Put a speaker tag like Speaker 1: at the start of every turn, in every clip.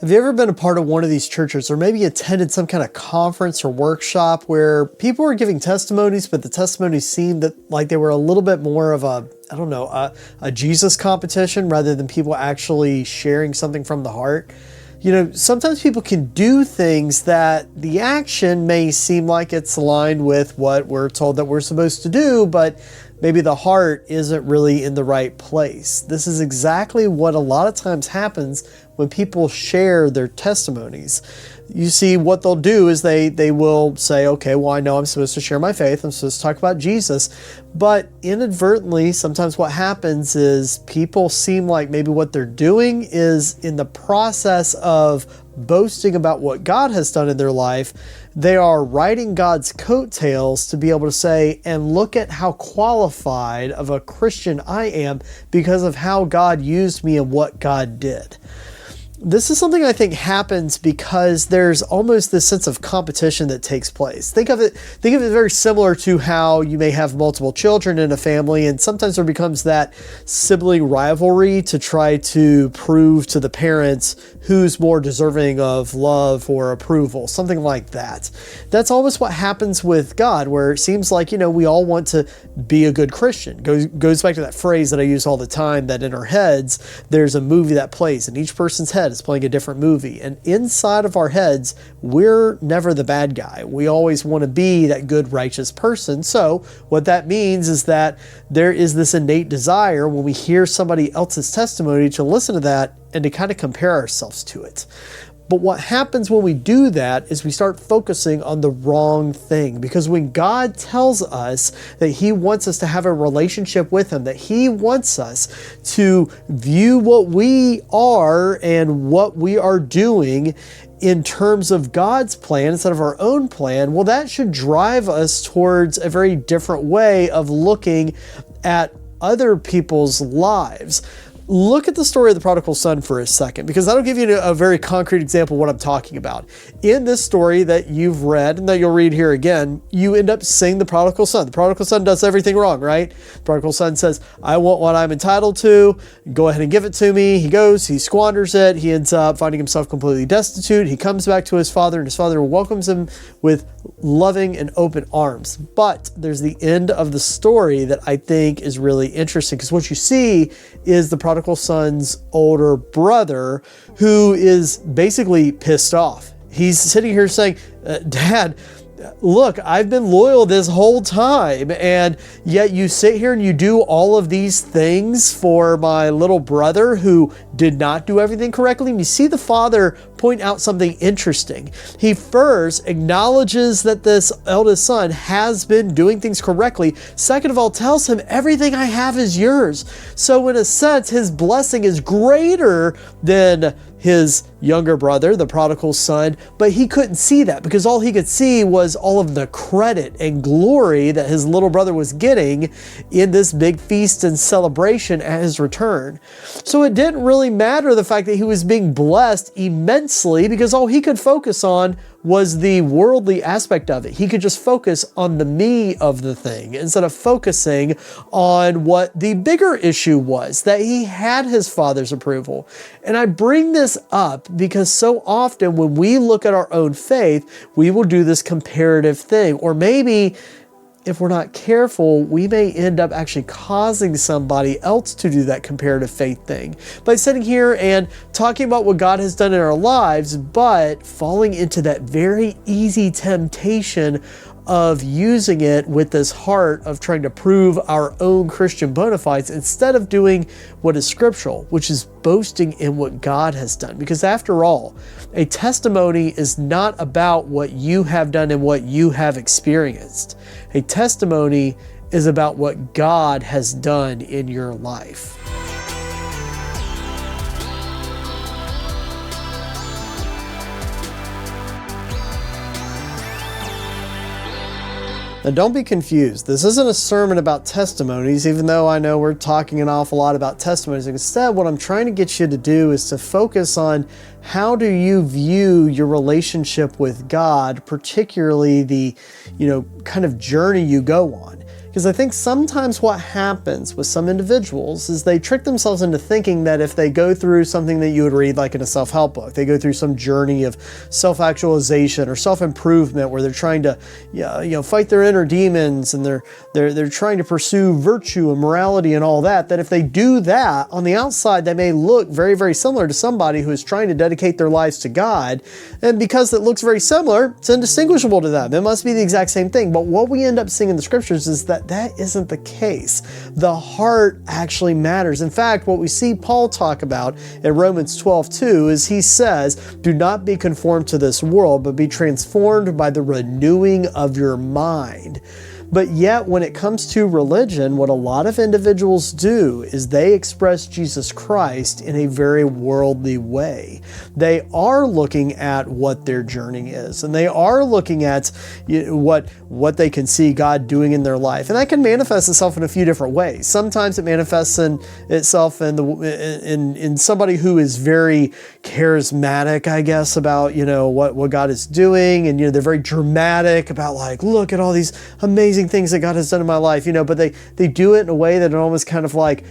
Speaker 1: Have you ever been a part of one of these churches or maybe attended some kind of conference or workshop where people were giving testimonies, but the testimonies seemed like they were a little bit more of a Jesus competition rather than people actually sharing something from the heart? You know, sometimes people can do things that the action may seem like it's aligned with what we're told that we're supposed to do, but maybe the heart isn't really in the right place. This is exactly what a lot of times happens when people share their testimonies. You see, what they'll do is they will say, okay, well, I know I'm supposed to share my faith. I'm supposed to talk about Jesus. But inadvertently, sometimes what happens is people seem like maybe what they're doing is in the process of boasting about what God has done in their life. They are riding God's coattails to be able to say, and look at how qualified of a Christian I am because of how God used me and what God did. This is something I think happens because there's almost this sense of competition that takes place. Think of it very similar to how you may have multiple children in a family, and sometimes there becomes that sibling rivalry to try to prove to the parents who's more deserving of love or approval, something like that. That's almost what happens with God, where it seems like, we all want to be a good Christian. Goes back to that phrase that I use all the time, that in our heads, there's a movie that plays, and each person's head is playing a different movie. And inside of our heads, we're never the bad guy. We always want to be that good, righteous person. So what that means is that there is this innate desire when we hear somebody else's testimony to listen to that and to kind of compare ourselves to it. But what happens when we do that is we start focusing on the wrong thing. Because when God tells us that He wants us to have a relationship with Him, that He wants us to view what we are and what we are doing in terms of God's plan instead of our own plan, well, that should drive us towards a very different way of looking at other people's lives. Look at the story of the prodigal son for a second, because that'll give you a very concrete example of what I'm talking about. In this story that you've read and that you'll read here again, you end up seeing the prodigal son. The prodigal son does everything wrong, right? The prodigal son says, I want what I'm entitled to. Go ahead and give it to me. He goes, he squanders it. He ends up finding himself completely destitute. He comes back to his father, and his father welcomes him with loving and open arms. But there's the end of the story that I think is really interesting, because what you see is the prodigal son's older brother, who is basically pissed off. He's sitting here saying, Dad, look, I've been loyal this whole time, and yet you sit here and you do all of these things for my little brother who did not do everything correctly. And you see the father point out something interesting. He first acknowledges that this eldest son has been doing things correctly. Second of all, tells him, everything I have is yours. So in a sense, his blessing is greater than his younger brother, the prodigal son, but he couldn't see that because all he could see was all of the credit and glory that his little brother was getting in this big feast and celebration at his return. So it didn't really matter the fact that he was being blessed immensely, because all he could focus on was the worldly aspect of it. He could just focus on the me of the thing instead of focusing on what the bigger issue was, that he had his father's approval. And I bring this up because so often when we look at our own faith, we will do this comparative thing. Or maybe if we're not careful, we may end up actually causing somebody else to do that comparative faith thing by sitting here and talking about what God has done in our lives, but falling into that very easy temptation of using it with this heart of trying to prove our own Christian bona fides instead of doing what is scriptural, which is boasting in what God has done. Because after all, a testimony is not about what you have done and what you have experienced. A testimony is about what God has done in your life. Now, don't be confused. This isn't a sermon about testimonies, even though I know we're talking an awful lot about testimonies. Instead, what I'm trying to get you to do is to focus on how do you view your relationship with God, particularly the, kind of journey you go on. Because I think sometimes what happens with some individuals is they trick themselves into thinking that if they go through something that you would read like in a self-help book, they go through some journey of self-actualization or self-improvement where they're trying to fight their inner demons and they're trying to pursue virtue and morality and all that, that if they do that, on the outside they may look very, very similar to somebody who is trying to dedicate their lives to God. And because it looks very similar, it's indistinguishable to them. It must be the exact same thing. But what we end up seeing in the scriptures is that isn't the case. The heart actually matters. In fact, what we see Paul talk about in Romans 12:2 is he says, do not be conformed to this world, but be transformed by the renewing of your mind. But yet, when it comes to religion, what a lot of individuals do is they express Jesus Christ in a very worldly way. They are looking at what their journey is, and they are looking at what they can see God doing in their life. And that can manifest itself in a few different ways. Sometimes it manifests itself in somebody who is very charismatic, I guess, about what God is doing, and they're very dramatic about like, look at all these amazing things that God has done in my life, but they do it in a way that it almost kind of like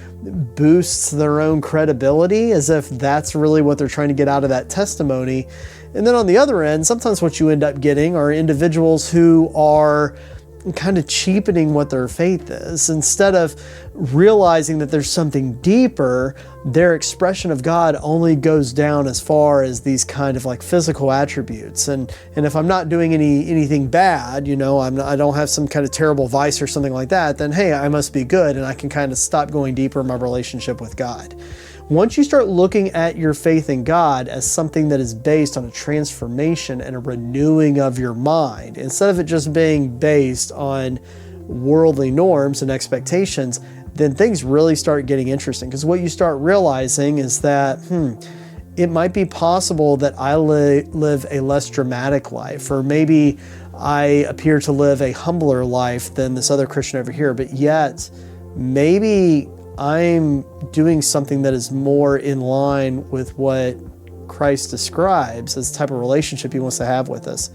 Speaker 1: boosts their own credibility, as if that's really what they're trying to get out of that testimony. And then on the other end, sometimes what you end up getting are individuals who are kind of cheapening what their faith is. Instead of realizing that there's something deeper, their expression of God only goes down as far as these kind of like physical attributes. And if I'm not doing anything bad, I don't have some kind of terrible vice or something like that, then hey, I must be good, and I can kind of stop going deeper in my relationship with God. Once you start looking at your faith in God as something that is based on a transformation and a renewing of your mind, instead of it just being based on worldly norms and expectations, then things really start getting interesting. Because what you start realizing is that, it might be possible that I live a less dramatic life, or maybe I appear to live a humbler life than this other Christian over here, but yet maybe I'm doing something that is more in line with what Christ describes as the type of relationship he wants to have with us.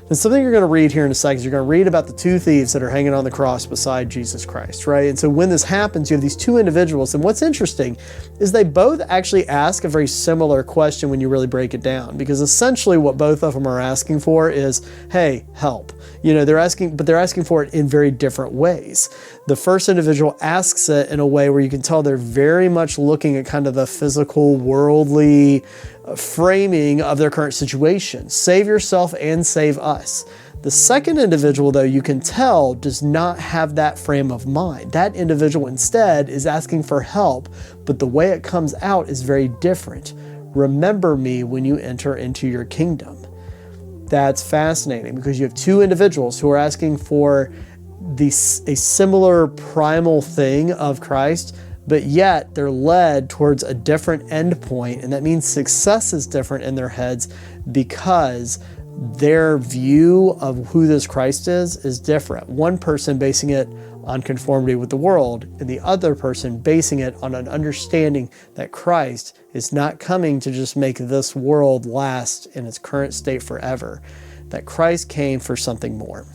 Speaker 1: And something you're going to read here in a second is you're going to read about the two thieves that are hanging on the cross beside Jesus Christ, right? And so when this happens, you have these two individuals. And what's interesting is they both actually ask a very similar question when you really break it down, because essentially what both of them are asking for is, hey, help. They're asking for it in very different ways. The first individual asks it in a way where you can tell they're very much looking at kind of the physical, worldly framing of their current situation. Save yourself and save us. The second individual, though, you can tell does not have that frame of mind. That individual instead is asking for help, but the way it comes out is very different. Remember me when you enter into your kingdom. That's fascinating, because you have two individuals who are asking for a similar primal thing of Christ, but yet they're led towards a different end point, and that means success is different in their heads because their view of who this Christ is different. One person basing it on conformity with the world, and the other person basing it on an understanding that Christ is not coming to just make this world last in its current state forever, that Christ came for something more.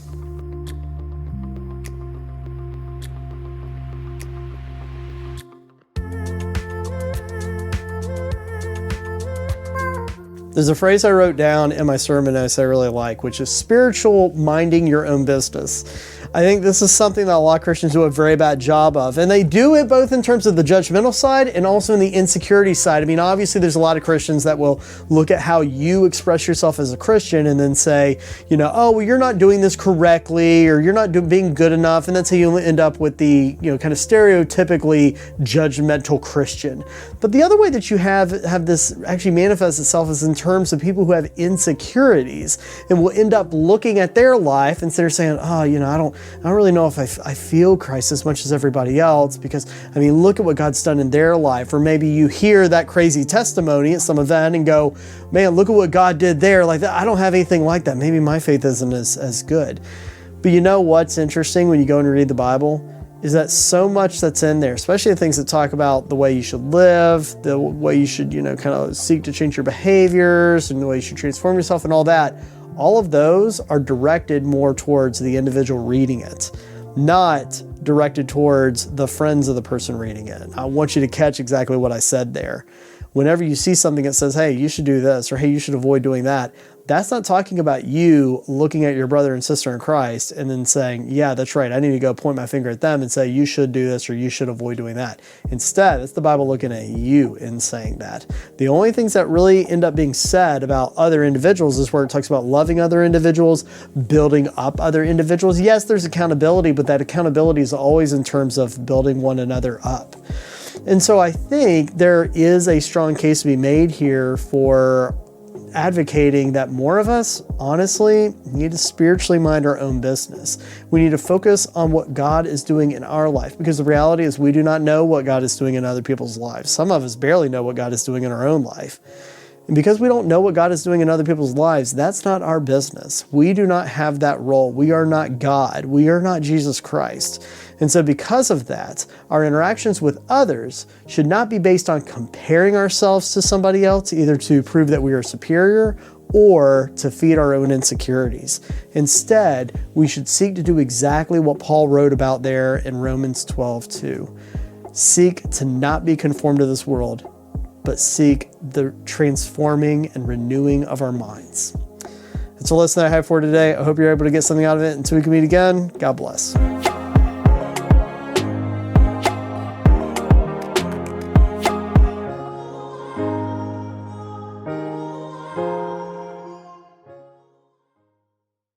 Speaker 1: There's a phrase I wrote down in my sermon notes I really like, which is spiritual minding your own business. I think this is something that a lot of Christians do a very bad job of. And they do it both in terms of the judgmental side and also in the insecurity side. I mean, obviously there's a lot of Christians that will look at how you express yourself as a Christian and then say, oh, well, you're not doing this correctly, or you're not being good enough. And that's how you end up with the, kind of stereotypically judgmental Christian. But the other way that you have this actually manifests itself is in terms of people who have insecurities and will end up looking at their life instead of saying, oh, I don't really know if I feel Christ as much as everybody else, because, look at what God's done in their life. Or maybe you hear that crazy testimony at some event and go, man, look at what God did there. Like that, I don't have anything like that. Maybe my faith isn't as good. But what's interesting when you go and read the Bible is that so much that's in there, especially the things that talk about the way you should live, the way you should, kind of seek to change your behaviors, and the way you should transform yourself and all that. All of those are directed more towards the individual reading it. not directed towards the friends of the person reading it. I want you to catch exactly what I said there. Whenever you see something that says, hey, you should do this, or hey, you should avoid doing that, that's not talking about you looking at your brother and sister in Christ and then saying, yeah, that's right, I need to go point my finger at them and say, you should do this or you should avoid doing that. Instead, it's the Bible looking at you and saying that. The only things that really end up being said about other individuals is where it talks about loving other individuals, building up other individuals. Yes, there's accountability, but that accountability is always in terms of building one another up. And so I think there is a strong case to be made here for advocating that more of us, honestly, need to spiritually mind our own business. We need to focus on what God is doing in our life, because the reality is we do not know what God is doing in other people's lives. Some of us barely know what God is doing in our own life. And because we don't know what God is doing in other people's lives, that's not our business. We do not have that role. We are not God. We are not Jesus Christ. And so because of that, our interactions with others should not be based on comparing ourselves to somebody else, either to prove that we are superior or to feed our own insecurities. Instead, we should seek to do exactly what Paul wrote about there in Romans 12:2. Seek to not be conformed to this world, but seek the transforming and renewing of our minds. That's a lesson that I have for today. I hope you're able to get something out of it. Until we can meet again, God bless.